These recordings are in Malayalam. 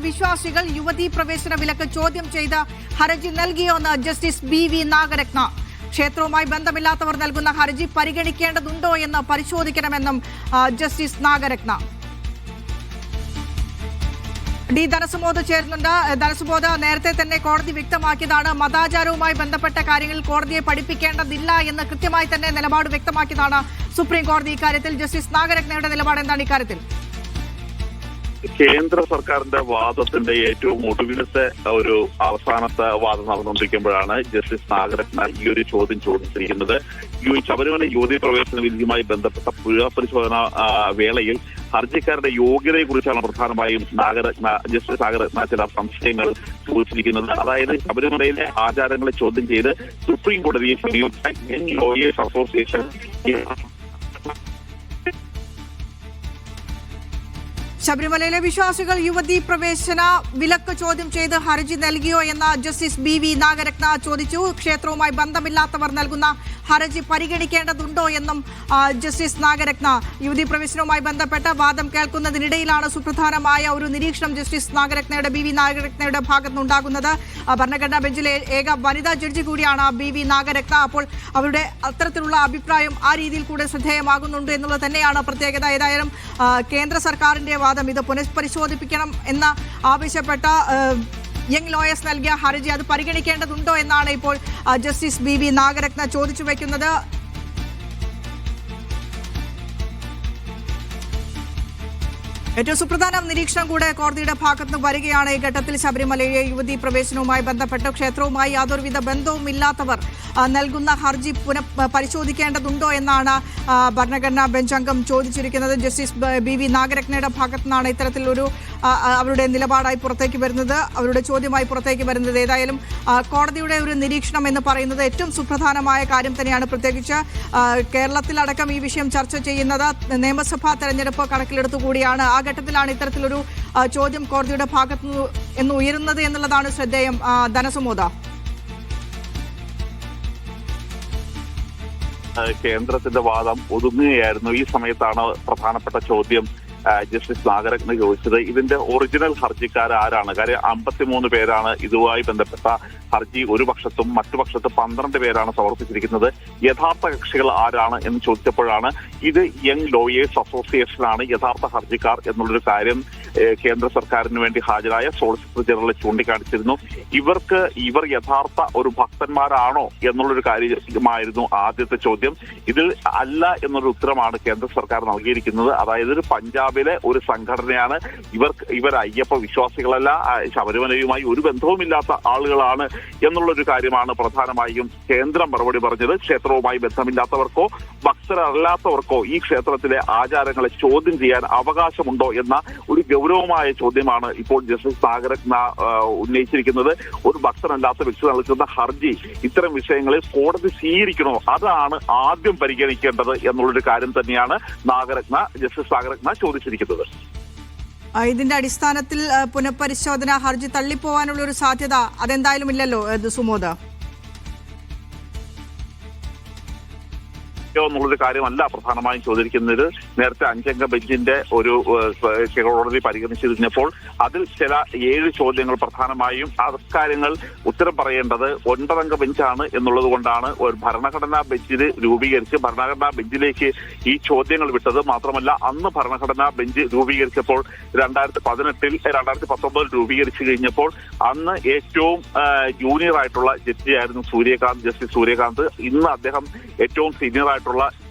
വിശ്വാസികൾ യുവതീ പ്രവേശന വിലക്ക് ചോദ്യം ചെയ്ത് ഹർജി നൽകിയോന്ന് ജസ്റ്റിസ് ബി.വി. നാഗരത്ന. ക്ഷേത്രവുമായി ബന്ധമില്ലാത്തവർ നൽകുന്ന ഹർജി പരിഗണിക്കേണ്ടതുണ്ടോ എന്ന് പരിശോധിക്കണമെന്നും ജസ്റ്റിസ് നാഗരത്ന. ഡി ധനസുബോധ് ചേരുന്നുണ്ട്. ധനസുബോധ്, നേരത്തെ തന്നെ കോടതി വ്യക്തമാക്കിയതാണ് മതാചാരവുമായി ബന്ധപ്പെട്ട കാര്യങ്ങളിൽ കോടതിയെ പഠിപ്പിക്കേണ്ടതില്ല എന്ന് കൃത്യമായി തന്നെ നിലപാട് വ്യക്തമാക്കിയതാണ് സുപ്രീം കോടതി. ഇക്കാര്യത്തിൽ ജസ്റ്റിസ് നാഗരത്നയുടെ നിലപാട് എന്താണ് ഇക്കാര്യത്തിൽ? കേന്ദ്ര സർക്കാരിന്റെ വാദത്തിന്റെ ഏറ്റവും ഒടുവിലത്തെ ഒരു അവസാനത്തെ വാദം നടന്നുകൊണ്ടിരിക്കുമ്പോഴാണ് ജസ്റ്റിസ് നാഗരത്ന ഈ ഒരു ചോദ്യം ചോദിച്ചിരിക്കുന്നത്. ശബരിമല യുവതീ പ്രവേശന വിധിയുമായി ബന്ധപ്പെട്ട പുനഃപരിശോധന വേളയിൽ ഹർജിക്കാരുടെ യോഗ്യതയെക്കുറിച്ചാണ് പ്രധാനമായും ജസ്റ്റിസ് നാഗരത്ന ചില സംശയങ്ങൾ ചോദിച്ചിരിക്കുന്നത്. അതായത് ശബരിമലയിലെ ആചാരങ്ങളെ ചോദ്യം ചെയ്ത് സുപ്രീം കോടതിയെ സമീപിച്ച യങ് ലോയേഴ്സ് അസോസിയേഷൻ ശബരിമലയിലെ വിശ്വാസികൾ യുവതീ പ്രവേശന വിലക്ക് ചോദ്യം ചെയ്ത് ഹർജി നൽകിയോ എന്ന് ജസ്റ്റിസ് ബി.വി. നാഗരത്ന ചോദിച്ചു. ക്ഷേത്രവുമായി ബന്ധമില്ലാത്തവർ നൽകുന്ന ഹർജി പരിഗണിക്കേണ്ടതുണ്ടോ എന്നും ജസ്റ്റിസ് നാഗരത്ന. യുവതീ പ്രവേശനവുമായി ബന്ധപ്പെട്ട വാദം കേൾക്കുന്നതിനിടയിലാണ് സുപ്രധാനമായ ഒരു നിരീക്ഷണം ജസ്റ്റിസ് നാഗരത്നയുടെ ബി.വി. നാഗരത്നയുടെ ഭാഗത്തുനിന്നുണ്ടാകുന്നത്. ഭരണഘടനാ ബെഞ്ചിലെ ഏക വനിതാ ജഡ്ജി കൂടിയാണ് ബി.വി. നാഗരത്ന. അപ്പോൾ അവരുടെ അത്തരത്തിലുള്ള അഭിപ്രായം ആ രീതിയിൽ കൂടെ ശ്രദ്ധേയമാകുന്നുണ്ട് എന്നുള്ളത് തന്നെയാണ് പ്രത്യേകത. ഏതായാലും കേന്ദ്ര സർക്കാരിന്റെ വാദം ഇത് പുനഃപരിശോധിപ്പിക്കണം എന്ന് ആവശ്യപ്പെട്ട യങ് ലോയേഴ്സ് നൽകിയ ഹർജി അത് പരിഗണിക്കേണ്ടതുണ്ടോ എന്നാണ് ഇപ്പോൾ ജസ്റ്റിസ് ബി.വി. നാഗരത്ന ചോദിച്ചു വയ്ക്കുന്നത്. ഏറ്റവും സുപ്രധാന നിരീക്ഷണം കൂടെ കോടതിയുടെ ഭാഗത്തുനിന്ന് വരികയാണ്. ഈ ഘട്ടത്തിൽ ശബരിമലയിലെ യുവതീ പ്രവേശനവുമായി ബന്ധപ്പെട്ട് ക്ഷേത്രവുമായി യാതൊരുവിധ ബന്ധവുമില്ലാത്തവർ നൽകുന്ന ഹർജി പരിശോധിക്കേണ്ടതുണ്ടോ എന്നാണ് ഭരണഘടനാ ബെഞ്ച് അംഗം ചോദിച്ചിരിക്കുന്നത്. ജസ്റ്റിസ് ബി.വി. നാഗരത്നയുടെ ഭാഗത്തുനിന്നാണ് ഇത്തരത്തിലൊരു അവരുടെ നിലപാടായി പുറത്തേക്ക് വരുന്നത്, അവരുടെ ചോദ്യമായി പുറത്തേക്ക് വരുന്നത്. ഏതായാലും കോടതിയുടെ ഒരു നിരീക്ഷണം എന്ന് പറയുന്നത് ഏറ്റവും സുപ്രധാനമായ കാര്യം തന്നെയാണ്. പ്രത്യേകിച്ച് കേരളത്തിലടക്കം ഈ വിഷയം ചർച്ച ചെയ്യുന്നത് നിയമസഭാ തെരഞ്ഞെടുപ്പ് കണക്കിലെടുത്തുകൂടിയാണ്. ആ ഘട്ടത്തിലാണ് ഇത്തരത്തിലൊരു ചോദ്യം കോടതിയുടെ ഭാഗത്തു നിന്ന് ഉയരുന്നത് എന്നുള്ളതാണ് ശ്രദ്ധേയം. ധനസുമോദ, കേന്ദ്രത്തിന്റെ വാദം ഒതുങ്ങുകയായിരുന്നു. ഈ സമയത്താണ് പ്രധാനപ്പെട്ട ചോദ്യം ജസ്റ്റിസ് നാഗരത്ന ചോദിച്ചത്. ഇതിന്റെ ഒറിജിനൽ ഹർജിക്കാർ ആരാണ്? കാര്യം 53 പേരാണ് ഇതുമായി ബന്ധപ്പെട്ട ഹർജി ഒരു പക്ഷത്തും മറ്റു പക്ഷത്ത് 12 പേരാണ് സമർപ്പിച്ചിരിക്കുന്നത്. യഥാർത്ഥ കക്ഷികൾ ആരാണ് എന്ന് ചോദിച്ചപ്പോഴാണ് ഇത് യങ് ലോയേഴ്സ് അസോസിയേഷനാണ് യഥാർത്ഥ ഹർജിക്കാർ എന്നുള്ളൊരു കാര്യം കേന്ദ്ര സർക്കാരിന് വേണ്ടി ഹാജരായ സോളിസിറ്റർ ജനറൽ ചൂണ്ടിക്കാണിച്ചിരുന്നു. ഇവർ യഥാർത്ഥ ഒരു ഭക്തന്മാരാണോ എന്നുള്ളൊരു കാര്യമായിരുന്നു ആദ്യത്തെ ചോദ്യം. ഇതിൽ അല്ല എന്നൊരു ഉത്തരമാണ് കേന്ദ്ര സർക്കാർ നൽകിയിരിക്കുന്നത്. അതായത് ഒരു പഞ്ചാബിലെ ഒരു സംഘടനയാണ് ഇവർ അയ്യപ്പ വിശ്വാസികളല്ല, ശബരിമലയുമായി ഒരു ബന്ധവുമില്ലാത്ത ആളുകളാണ് എന്നുള്ളൊരു കാര്യമാണ് പ്രധാനമായും കേന്ദ്രം മറുപടി പറഞ്ഞത്. ക്ഷേത്രവുമായി ബന്ധമില്ലാത്തവർക്കോ ഭക്തരല്ലാത്തവർക്കോ ഈ ക്ഷേത്രത്തിലെ ആചാരങ്ങളെ ചോദ്യം ചെയ്യാൻ അവകാശമുണ്ടോ എന്ന ഒരു ഗൗരവമായ ചോദ്യമാണ് ഇപ്പോൾ ജസ്റ്റിസ് നാഗരത്ന ഉന്നയിച്ചിരിക്കുന്നത്. ഒരു ഭക്തനല്ലാത്ത വ്യക്തി നൽകുന്ന ഹർജി ഇത്തരം വിഷയങ്ങളിൽ കോടതി സ്വീകരിക്കണോ, അതാണ് ആദ്യം പരിഗണിക്കേണ്ടത് എന്നുള്ളൊരു കാര്യം തന്നെയാണ് ജസ്റ്റിസ് നാഗരത്ന ചോദിച്ചിരിക്കുന്നത്. ഇതിന്റെ അടിസ്ഥാനത്തിൽ പുനഃപരിശോധന ഹർജി തള്ളിപ്പോവാനുള്ള ഒരു സാധ്യത അതെന്തായാലും ഇല്ലല്ലോ സുമോദ? എന്നുള്ളൊരു കാര്യമല്ല പ്രധാനമായും ചോദിക്കുന്നത്. നേരത്തെ 5 അംഗ ബെഞ്ചിന്റെ ഒരു കോടതി പരിഗണിച്ചിരുന്നപ്പോൾ അതിൽ ചില 7 ചോദ്യങ്ങൾ പ്രധാനമായും അക്കാര്യങ്ങൾ ഉത്തരം പറയേണ്ടത് 9 അംഗ ബെഞ്ചാണ് എന്നുള്ളത് കൊണ്ടാണ് ഒരു ഭരണഘടനാ ബെഞ്ചിന് രൂപീകരിച്ച് ഭരണഘടനാ ബെഞ്ചിലേക്ക് ഈ ചോദ്യങ്ങൾ വിട്ടത്. മാത്രമല്ല അന്ന് ഭരണഘടനാ ബെഞ്ച് രൂപീകരിച്ചപ്പോൾ 2019 രൂപീകരിച്ചു കഴിഞ്ഞപ്പോൾ അന്ന് ഏറ്റവും ജൂനിയർ ആയിട്ടുള്ള ജഡ്ജിയായിരുന്നു ജസ്റ്റിസ് സൂര്യകാന്ത്. ഇന്ന് അദ്ദേഹം ഏറ്റവും സീനിയർ ആയിട്ടുള്ള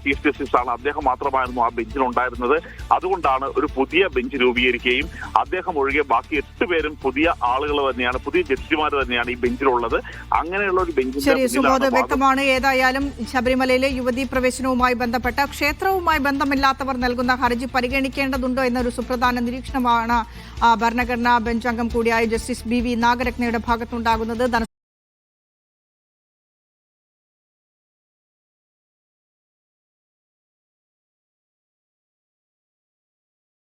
ചീഫ് ജസ്റ്റിസ് ആണ്. അദ്ദേഹം മാത്രമായിരുന്നു ആ ബെഞ്ചിലുണ്ടായിരുന്നത്. അതുകൊണ്ടാണ് ഒരു പുതിയ ബെഞ്ച് രൂപീകരിക്കുകയും അദ്ദേഹം ഒഴികെ ബാക്കി 8 പേരും പുതിയ ആളുകൾ തന്നെയാണ്, പുതിയ ജഡ്ജിമാർ തന്നെയാണ് ഈ ബെഞ്ചിലുള്ളത്. അങ്ങനെയുള്ള ഒരു ബെഞ്ചിന്റെ വ്യക്തമാണ്. ഏതായാലും ശബരിമലയിലെ യുവതീ പ്രവേശനവുമായി ബന്ധപ്പെട്ട ക്ഷേത്രവുമായി ബന്ധമില്ലാത്തവർ നൽകുന്ന ഹർജി പരിഗണിക്കേണ്ടതുണ്ടോ എന്നൊരു സുപ്രധാന നിരീക്ഷണമാണ് ഭരണഘടനാ ബെഞ്ച് അംഗം കൂടിയായ ജസ്റ്റിസ് ബി.വി. നാഗരത്നയുടെ ഭാഗത്തുണ്ടാകുന്നത്.